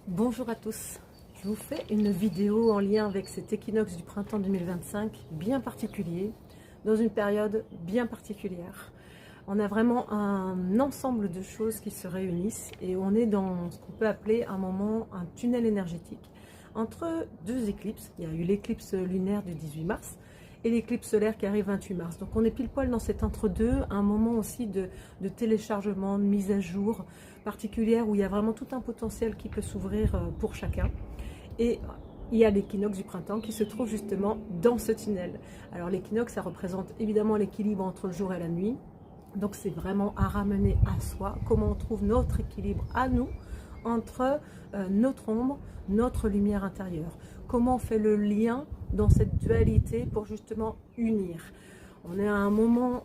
Bonjour à tous, je vous fais une vidéo en lien avec cet équinoxe du printemps 2025 bien particulier, dans une période bien particulière. On a vraiment un ensemble de choses qui se réunissent et on est dans ce qu'on peut appeler un moment, un tunnel énergétique entre deux éclipses. Il y a eu l'éclipse lunaire du 18 mars et l'éclipse solaire qui arrive 28 mars. Donc on est pile poil dans cet entre-deux, un moment aussi de téléchargement, de mise à jour particulière où il y a vraiment tout un potentiel qui peut s'ouvrir pour chacun. Et il y a l'équinoxe du printemps qui se trouve justement dans ce tunnel. Alors l'équinoxe, ça représente évidemment l'équilibre entre le jour et la nuit. Donc c'est vraiment à ramener à soi, comment on trouve notre équilibre à nous, entre notre ombre, notre lumière intérieure. Comment on fait le lien dans cette dualité pour justement unir. On est à un moment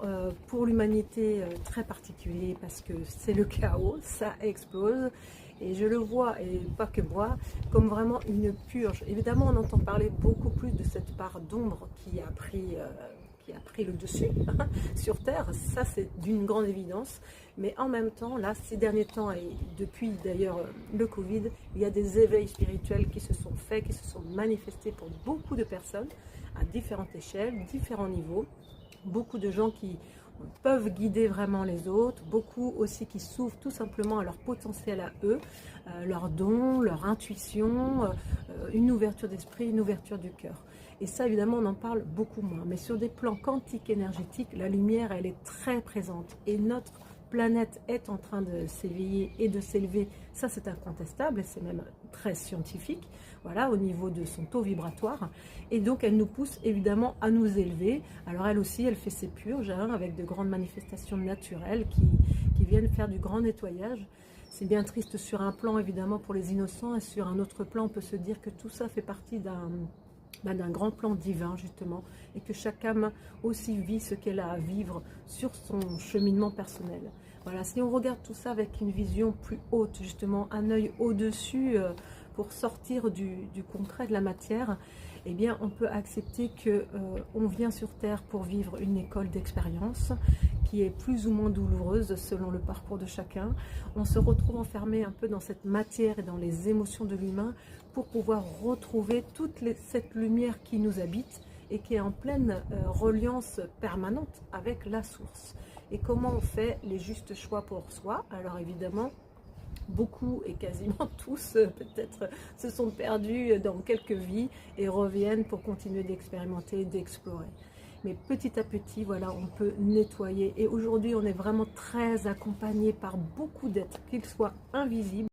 pour l'humanité très particulier parce que c'est le chaos, ça explose. Et je le vois, et pas que moi, comme vraiment une purge. Évidemment, on entend parler beaucoup plus de cette part d'ombre qui a pris le dessus sur Terre. Ça, c'est d'une grande évidence. Mais en même temps, là, ces derniers temps, et depuis d'ailleurs le Covid, il y a des éveils spirituels qui se sont faits, qui se sont manifestés pour beaucoup de personnes, à différentes échelles, différents niveaux. Beaucoup de gens qui peuvent guider vraiment les autres, beaucoup aussi qui s'ouvrent tout simplement à leur potentiel à eux, leurs dons, leur intuition, une ouverture d'esprit, une ouverture du cœur. Et ça, évidemment, on en parle beaucoup moins. Mais sur des plans quantiques énergétiques, la lumière, elle est très présente. Et notre planète est en train de s'éveiller et de s'élever. Ça, c'est incontestable et c'est même très scientifique, voilà, au niveau de son taux vibratoire. Et donc, elle nous pousse évidemment à nous élever. Alors, elle aussi, elle fait ses purges avec de grandes manifestations naturelles qui viennent faire du grand nettoyage. C'est bien triste sur un plan, évidemment, pour les innocents. Et sur un autre plan, on peut se dire que tout ça fait partie d'un grand plan divin, justement, et que chaque âme aussi vit ce qu'elle a à vivre sur son cheminement personnel. Voilà, si on regarde tout ça avec une vision plus haute, justement, un œil au-dessus, pour sortir du concret de la matière, eh bien, on peut accepter que on vient sur Terre pour vivre une école d'expérience qui est plus ou moins douloureuse selon le parcours de chacun. On se retrouve enfermé un peu dans cette matière et dans les émotions de l'humain pour pouvoir retrouver cette lumière qui nous habite et qui est en pleine reliance permanente avec la source. Et comment on fait les justes choix pour soi? Alors évidemment, beaucoup et quasiment tous peut-être se sont perdus dans quelques vies et reviennent pour continuer d'expérimenter, d'explorer. Mais petit à petit, voilà, on peut nettoyer. Et aujourd'hui, on est vraiment très accompagné par beaucoup d'êtres, qu'ils soient invisibles,